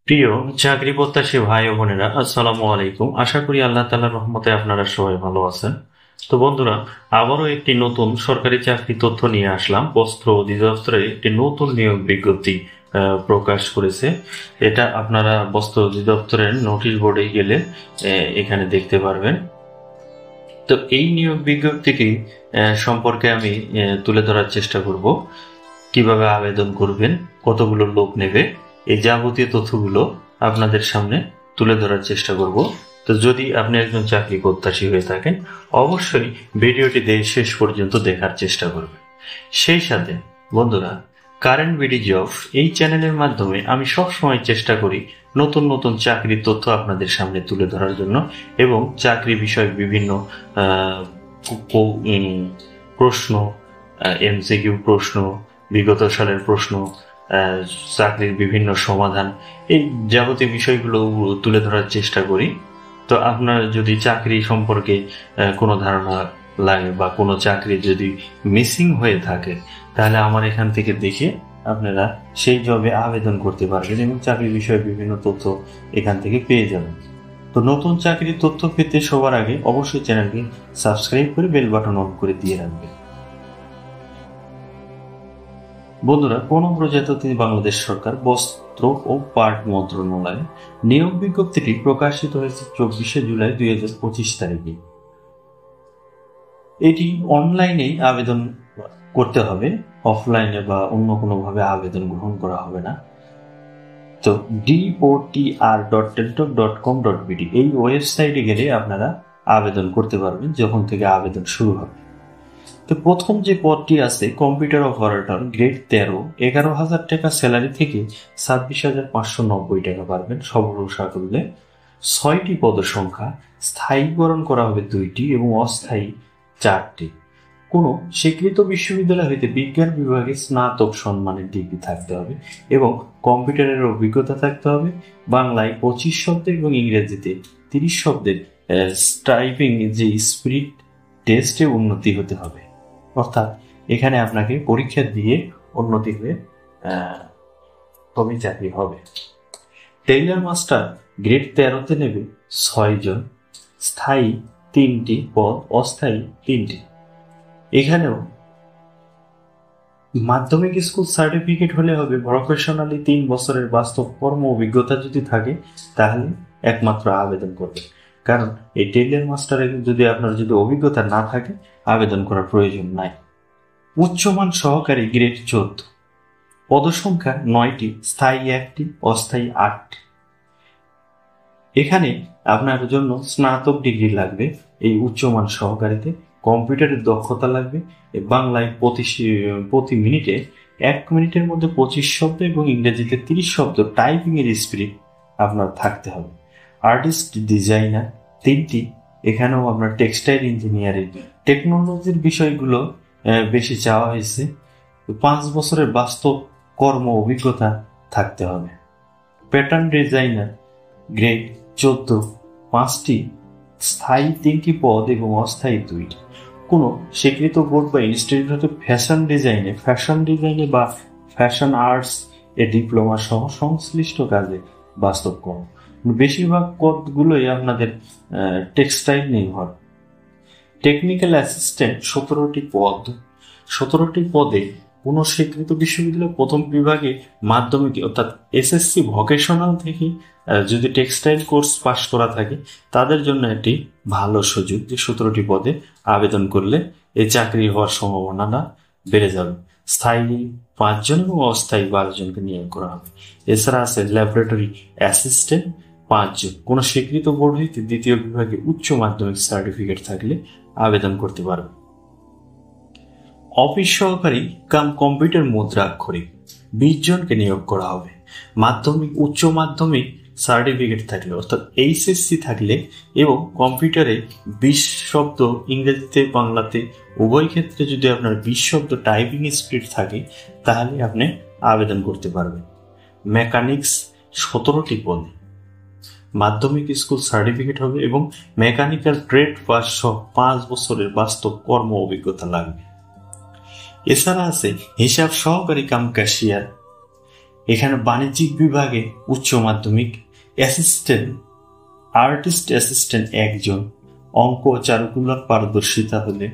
প্রিয় চাকরি প্রত্যাশী ভাই ও বোনেরা, আসসালামু আলাইকুম। আশা করি আল্লাহ তাআলার রহমতে আপনারা সবাই ভালো আছেন। তো বন্ধুরা, আবারও একটি নতুন সরকারি চাকরি তথ্য নিয়ে আসলাম। বস্ত্র অধিদপ্তরে একটি নতুন নিয়োগ বিজ্ঞপ্তি প্রকাশ করেছে। এটা আপনারা বস্ত্র অধিদপ্তরের নোটিশ বোর্ডে গেলে এখানে দেখতে পারবেন। তো এই নিয়োগ বিজ্ঞপ্তিটি সম্পর্কে আমি তুলে ধরার চেষ্টা করব। কিভাবে আবেদন করবেন, কতগুলো লোক নেবে, এই যাবতীয় তথ্যগুলো আপনাদের সামনে তুলে ধরার চেষ্টা করব। তো যদি আপনি একজন চাকরি প্রত্যাশী হয়ে থাকেন, অবশ্যই ভিডিওটি শেষ পর্যন্ত দেখার চেষ্টা করবেন। সেই সাথে বন্ধুরা, কারেন্ট বিডি জব এই চ্যানেলের মাধ্যমে আমি সবসময় চেষ্টা করি নতুন নতুন চাকরির তথ্য আপনাদের সামনে তুলে ধরার জন্য, এবং চাকরি বিষয়ক বিভিন্ন প্রশ্ন, এমসিকিউ প্রশ্ন, বিগত সালের প্রশ্ন, চাকরির বিভিন্ন সমাধান, এই যাবতীয় বিষয়গুলো তুলে ধরার চেষ্টা করি। তো আপনার যদি চাকরি সম্পর্কে কোনো ধারণা লাগে বা কোনো চাকরি যদি মিসিং হয়ে থাকে, তাহলে আমার এখান থেকে দেখে আপনারা সেই জবে আবেদন করতে পারবেন এবং চাকরি বিষয়ে বিভিন্ন তথ্য এখান থেকে পেয়ে যাবেন। তো নতুন চাকরির তথ্য পেতে সবার আগে অবশ্যই চ্যানেলটি সাবস্ক্রাইব করে বেল বাটন অন করে দিয়ে রাখবেন। বন্ধুরা, গণপ্রজাতন্ত্রী বাংলাদেশ সরকার বস্ত্র ও পাট মন্ত্রণালয়ে নিয়োগ বিজ্ঞপ্তিটি প্রকাশিত হয়েছে 24শে জুলাই 2025 তারিখে। এটি অনলাইনেই আবেদন করতে হবে, অফলাইনে বা অন্য কোনোভাবে আবেদন গ্রহণ করা হবে না। তো dotr.teltok.com.bd এই ওয়েবসাইটে গেলে আপনারা আবেদন করতে পারবেন যখন থেকে আবেদন শুরু হবে। তো প্রথম যে পদটি আছে কম্পিউটার অপারেটর, গ্রেড 13, 11,000 টাকা স্যালারি থেকে 26,590 টাকা পাবেন সবল সাকল্যে। 6টি পদসংখ্যা, স্থায়ীকরণ করা হবে 2টি এবং অস্থায়ী 4টি। কোনো স্বীকৃত বিশ্ববিদ্যালয় হইতে বিজ্ঞান বিভাগে স্নাতক সম্মানের ডিগ্রি থাকতে হবে এবং কম্পিউটারের অভিজ্ঞতা থাকতে হবে। বাংলায় 25 শব্দের এবং ইংরেজিতে 30 শব্দের টাইপিং যে স্পিড টেস্টে উন্নতি হতে হবে। অর্থাৎ এখানে আপনাকে পরীক্ষা দিয়ে উন্নতি হয়ে তবে চাকরি হবে। টেইলার মাস্টার গ্রেড 13তে নেবে 6 জন, স্থায়ী 3টি পদ, অস্থায়ী 3টি। এখানেও মাধ্যমিক স্কুল সার্টিফিকেট হলে হবে। প্রফেশনালি 3 বছরের বাস্তব কর্ম অভিজ্ঞতা যদি থাকে তাহলে একমাত্র আবেদন করবে, কারণ এই টেইলার মাস্টারে যদি আপনার অভিজ্ঞতা না থাকে আবেদন করার প্রয়োজন নাই। উচ্চমান সহকারী গ্রেড 14, পদসংখ্যা 9টি, স্থায়ী 1টি, অস্থায়ী 8টি। এখানে আপনার জন্য স্নাতক ডিগ্রি লাগবে। এই উচ্চমান সহকারীতে কম্পিউটারের দক্ষতা লাগবে। বাংলায় প্রতি মিনিটে 1 মিনিটের মধ্যে 25 শব্দ এবং ইংরেজিতে 30 শব্দ টাইপিং এর স্পিড আপনার থাকতে হবে। আর্টিস্ট ডিজাইনার 3টি। এখানেও আপনার টেক্সটাইল ইঞ্জিনিয়ারিং, টেকনোলজির বিষয়গুলো বেশি চাওয়া হয়েছে। 5 বছরের বাস্তব কর্ম অভিজ্ঞতা থাকতে হবে। প্যাটার্ন ডিজাইনার গ্রেড 14, 5টি, স্থায়ী 3টি পদ এবং অস্থায়ী 2টি। কোনো স্বীকৃত বোর্ড বা ইনস্টিটিউট ফ্যাশন ডিজাইনে বা ফ্যাশন আর্টস এ ডিপ্লোমা সহ সংশ্লিষ্ট কাজে বাস্তব কর্ম। বেশিরভাগ পদগুলোই আপনাদের টেক্সটাইল নির্ভর। টেকনিক্যাল অ্যাসিস্ট্যান্ট 17টি পদে কোনো স্বীকৃত বিশ্ববিদ্যালয় প্রথম বিভাগে মাধ্যমিক অর্থাৎ এসএসসি ভোকেশনাল থেকে যদি টেক্সটাইল কোর্স পাশ করা থাকে তাদের জন্য একটি ভালো সুযোগ যে 17টি পদে আবেদন করলে এই চাকরি হওয়ার সম্ভাবনাটা বেড়ে যাবে। স্থায়ী 5 জন এবং অস্থায়ী 12 জনকে নিয়োগ করা হবে। এছাড়া আছে ল্যাবরেটরি অ্যাসিস্ট্যান্ট 5 জন। কোনো স্বীকৃত বোর্ড হইতে দ্বিতীয় বিভাগে উচ্চ মাধ্যমিক সার্টিফিকেট থাকলে আবেদন করতে পারবে। অফিস সহকারী কাম কম্পিউটার মুদ্রাক্ষরিক 20 জনকে নিয়োগ করা হবে। মাধ্যমিক, উচ্চ মাধ্যমিক সার্টিফিকেট থাকলে অর্থাৎ এইচএসসি থাকলে এবং কম্পিউটারে 20 শব্দ, ইংরেজিতে বাংলাতে উভয় ক্ষেত্রে যদি আপনার 20 শব্দ টাইপিং স্পিড থাকে তাহলে আপনি আবেদন করতে পারবেন। মেকানিক্স 17টি পদে মাধ্যমিক স্কুল সার্টিফিকেট হবে এবং মেকানিক্যাল ট্রেড পাস সহ 5 বছরের বাস্তব কর্ম অভিজ্ঞতা লাগবে। এছাড়া আছে হিসাব সহকারী কাম ক্যাশিয়ার এখানে বাণিজ্যিক বিভাগে উচ্চ মাধ্যমিক অ্যাসিস্ট্যান্ট, আর্টিস্ট অ্যাসিস্ট্যান্ট একজন, অঙ্ক ও চারুকলার পারদর্শিতা হলে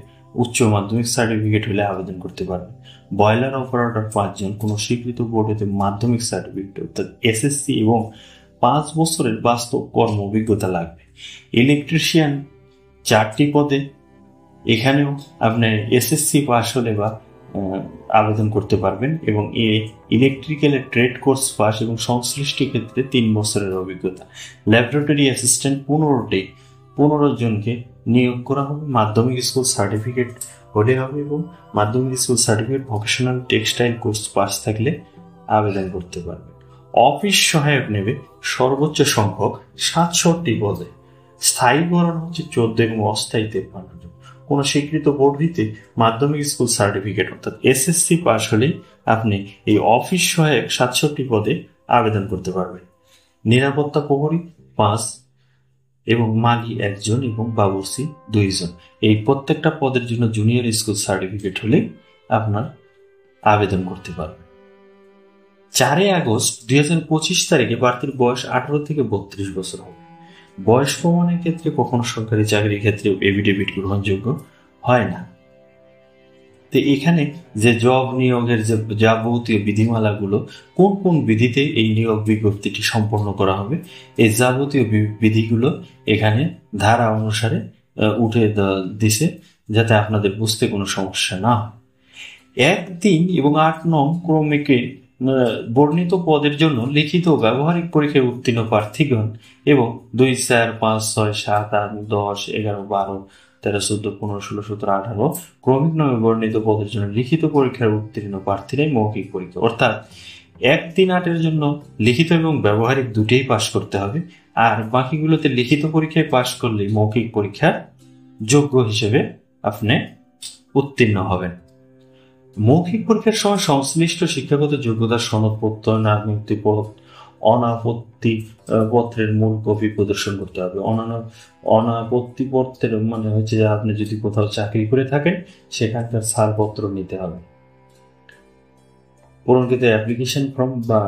উচ্চ মাধ্যমিক সার্টিফিকেট হলে আবেদন করতে পারবে। বয়লার অপারেটর 5 জন, কোনো স্বীকৃত বোর্ড হতে মাধ্যমিক সার্টিফিকেট অর্থাৎ এসএসসি এবং 5 বছরের বাস্তব কর্ম অভিজ্ঞতা লাগবে। ইলেকট্রিশিয়ান 4টি পদে, এখানেও আপনি এসএসসি পাস হলে বা আবেদন করতে পারবেন এবং ইলেকট্রিক্যালের ট্রেড কোর্স পাস এবং সংশ্লিষ্ট ক্ষেত্রে 3 বছরের অভিজ্ঞতা। ল্যাবরেটরি অ্যাসিস্ট্যান্ট 15 জনকে নিয়োগ করা হবে। মাধ্যমিক স্কুল সার্টিফিকেট হলে হবে এবং মাধ্যমিক school certificate vocational textile course pass থাকলে আবেদন করতে পারবেন। অফিস সহায়ক নেবে সর্বোচ্চ সংখ্যক 67টি পদে। স্থায়ী বরণ হচ্ছে 14 এবং অস্থায়ী 53 জন। কোন স্বীকৃত বোর্ড হইতে মাধ্যমিক স্কুল সার্টিফিকেট অর্থাৎ এসএসসি পাস হলে আপনি এই অফিস সহায়ক 67টি পদে আবেদন করতে পারবেন। নিরাপত্তা প্রহরী 5 এবং মালি 1 জন এবং বাবুর্চি 2 জন। এই প্রত্যেকটা পদের জন্য জুনিয়র স্কুল সার্টিফিকেট হলে আপনার আবেদন করতে পারবেন। 4 আগস্ট 2025 তারিখে প্রার্থীর বয়স 18 থেকে 32 বছর হবে। বয়স প্রমাণের ক্ষেত্রে কখনো সরকারি চাকরির ক্ষেত্রে এফিডেভিট গ্রহণযোগ্য হয় না। তো এখানে যে জব নিয়োগের যে যাবতীয় বিধিমালাগুলো, কোন কোন বিধিতে এই নিয়োগ বিজ্ঞপ্তিটি সম্পন্ন করা হবে, এই যাবতীয় বিধিগুলো এখানে ধারা অনুসারে উঠে দিছে, যাতে আপনাদের বুঝতে কোনো সমস্যা না হয়। 1, 3 এবং 8 নং ক্রমিকে বর্ণিত পদের জন্য লিখিত ব্যবহারিক পরীক্ষায় উত্তীর্ণ প্রার্থীগণ এবং 2, 4, 5, 6, 7, 8, 10, 11, 12, 13, 14, 15, 16, 17, 18 ক্রমিক নামে বর্ণিত পদের জন্য লিখিত পরীক্ষায় উত্তীর্ণ প্রার্থীরাই মৌখিক পরীক্ষা, অর্থাৎ 1, 3, 8 এর জন্য লিখিত এবং ব্যবহারিক দুটেই পাশ করতে হবে, আর বাকিগুলোতে লিখিত পরীক্ষায় পাশ করলে মৌখিক পরীক্ষার যোগ্য হিসেবে আপনি উত্তীর্ণ হবেন। মৌখিক পরীক্ষার সময় সংশ্লিষ্ট শিক্ষাগত যোগ্যতার সনদ, প্রত্যয়ন, অনাপত্তি পত্রের মূল কপি প্রদর্শন করতে হবে। অনাপত্তি পত্রের মানে হচ্ছে যে আপনি যদি কোথাও চাকরি করে থাকেন সেখানকার ছাড়পত্র নিতে হবে। পূরণকৃত অ্যাপ্লিকেশন ফর্ম বা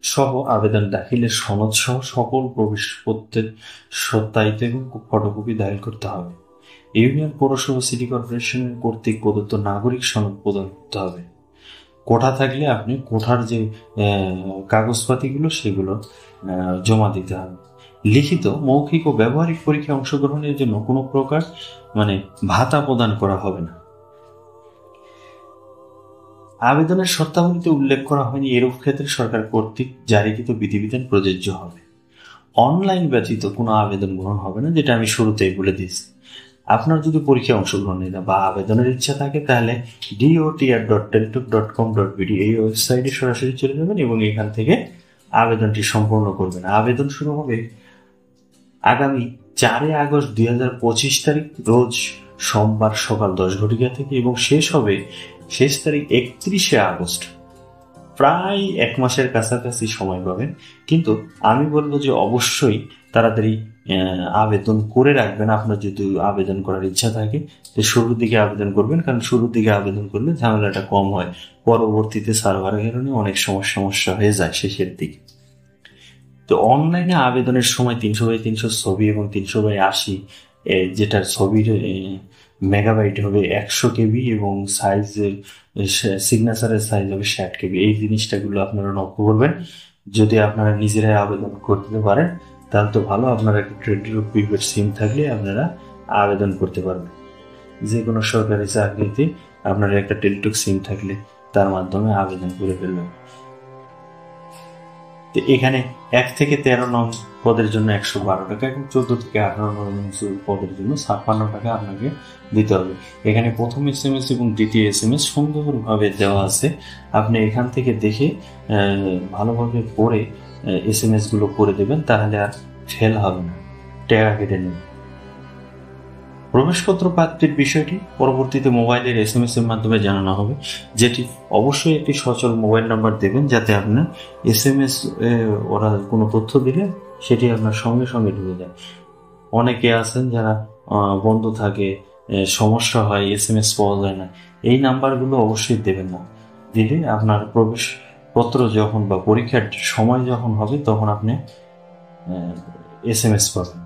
সহ আবেদন দাখিলের সনদ সহ সকল প্রবেশপত্রের সত্যায়িত এবং ফটোকপি দাখিল করতে হবে। ইউনিয়ন, পৌরসভা, সিটি কর্পোরেশনের কর্তৃক প্রদত্ত নাগরিক সনদ প্রদান করতে হবে। কোঠা থাকলে আপনি কোঠার যে কাগজপাতিগুলো সেগুলো জমা দিতে হবে। লিখিত, মৌখিক ও ব্যবহারিক পরীক্ষায় অংশগ্রহণের জন্য কোনো প্রকার ভাতা প্রদান করা হবে না। আবেদনের শর্তাবলীতে উল্লেখ করা হয়নি এরূপ ক্ষেত্রে সরকার কর্তৃক জারিকৃত বিধিবিধান প্রযোজ্য হবে। অনলাইন ব্যতীত কোনো আবেদন গ্রহণ হবে না, যেটা আমি শুরুতেই বলে দিয়েছি। আপনার যদি পরীক্ষায় অংশগ্রহণের বা আবেদনের ইচ্ছা থাকে তাহলে dotr.teltok.com.bd এই ওয়েবসাইটে সরাসরি চলে যাবেন এবং এখান থেকে আবেদনটি সম্পূর্ণ করবেন। আবেদন শুরু হবে আগামী 4 আগস্ট 2025 তারিখ রোজ সোমবার সকাল 10 ঘটিকা থেকে এবং শেষ তারিখ 31 আগস্ট। প্রায় 1 মাসের কাছাকাছি সময় পাবেন, কিন্তু আমি বলবো যে অবশ্যই তাড়াতাড়ি আবেদন করে রাখবেন। আপনার যদি আবেদন করার ইচ্ছা থাকে তো শুরুর দিকে আবেদন করবেন, কারণ শুরুর দিকে আবেদন করলে ঝামেলাটা কম হয়, পরবর্তীতে সার্ভারের কারণে অনেক সমস্যা হয়ে যায় শেষের দিকে। তো অনলাইনে আবেদনের সময় 300x300 ছবি এবং 300x80 যেটার ছবির মেগাবাইট হবে 100 KB এবং সাইজের সিগনেচারের সাইজ হবে 60 KB। এই জিনিসটাগুলো আপনারা লক্ষ্য করবেন। যদি আপনারা নিজেরাই আবেদন করতে পারেন তাহলে তো ভালো। আপনারা একটা টেলিটক প্রিপেড সিম থাকলে আপনারা আবেদন করতে পারবেন। যে কোনো সরকারি চাকরিতে আপনার একটা টেলিটক সিম থাকলে তার মাধ্যমে আবেদন করে ফেলবেন। তো এখানে 1 থেকে 13 নং পদের জন্য 112 টাকা এবং 14 থেকে 18 নং পদের জন্য 56 টাকা আপনাকে দিতে হবে। এখানে প্রথম SMS এবং দ্বিতীয় SMS সুন্দরভাবে দেওয়া আছে। আপনি এখান থেকে দেখে ভালোভাবে পড়ে SMS গুলো করে দেবেন, তাহলে আর ফেল হবে না, টাকা কেটে নেবে। প্রবেশপত্র প্রাপ্তির বিষয়টি পরবর্তীতে মোবাইলের SMS এর মাধ্যমে জানানো হবে, যেটি অবশ্যই একটি সচল মোবাইল নাম্বার দেবেন, যাতে আপনার SMS ওরা কোনো তথ্য দিলে সেটি আপনার সঙ্গে সঙ্গে ঢুকে যায়। অনেকে আছেন যারা বন্ধ থাকে, সমস্যা হয়, SMS পাওয়া যায় না, এই নাম্বারগুলো অবশ্যই দেবেন না। দিলে আপনার পত্র যখন বা পরীক্ষার সময় যখন হবে তখন আপনি SMS পাবেন।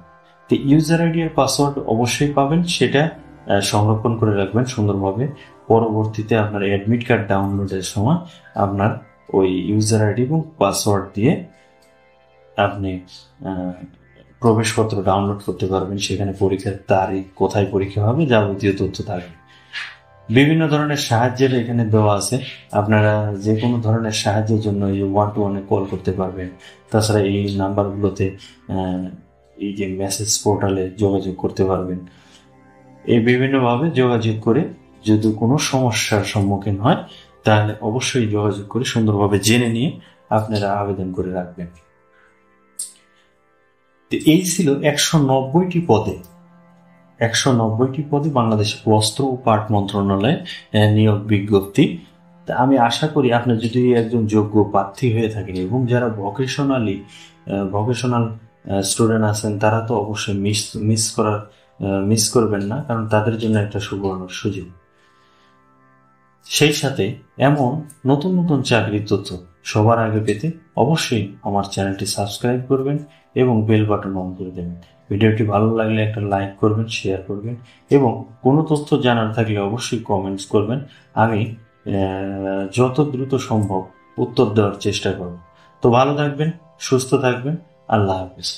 তো ইউজার আইডি আর পাসওয়ার্ড অবশ্যই পাবেন, সেটা সংরক্ষণ করে রাখবেন সুন্দরভাবে। পরবর্তীতে আপনার অ্যাডমিট কার্ড ডাউনলোডের সময় আপনার ওই ইউজার আইডি এবং পাসওয়ার্ড দিয়ে আপনি প্রবেশপত্র ডাউনলোড করতে পারবেন। সেখানে পরীক্ষার তারিখ, কোথায় পরীক্ষা হবে, যাবতীয় তথ্য থাকবে। বিভিন্ন ধরনের সাহায্যের এখানে দেওয়া আছে, আপনারা যে কোনো ধরনের সাহায্যের জন্য এই 121-এ কল করতে পারবেন। তাছাড়া এই নাম্বারগুলোতে এই যে মেসেজ পোর্টালে যোগাযোগ করতে পারবেন। এই বিভিন্নভাবে যোগাযোগ করে যদি কোনো সমস্যার সম্মুখীন হয় তাহলে অবশ্যই যোগাযোগ করে সুন্দরভাবে জেনে নিয়ে আপনারা আবেদন করে রাখবেন। এই ছিল 190টি পদে 190টি পদে বাংলাদেশের বস্ত্র ও পাট মন্ত্রণালয়ে নিয়োগ বিজ্ঞপ্তি। আমি আশা করি আপনি যদি একজন যোগ্য প্রার্থী হয়ে থাকেন এবং যারা ভোকেশনাল স্টুডেন্ট আছেন তারা তো অবশ্যই মিস করবেন না, কারণ তাদের জন্য একটা সুবর্ণ সুযোগ। সেই সাথে এমন নতুন নতুন চাকরির তথ্য সবার আগে পেতে অবশ্যই আমার চ্যানেলটি সাবস্ক্রাইব করবেন এবং বেল বাটন অন করে দেবেন। ভিডিওটি ভালো লাগলে একটা লাইক করবেন, শেয়ার করবেন এবং কোনো তথ্য জানার থাকলে অবশ্যই কমেন্টস করবেন। আমি যত দ্রুত সম্ভব উত্তর দেওয়ার চেষ্টা করব। তো ভালো থাকবেন, সুস্থ থাকবেন। আল্লাহ হাফেজ।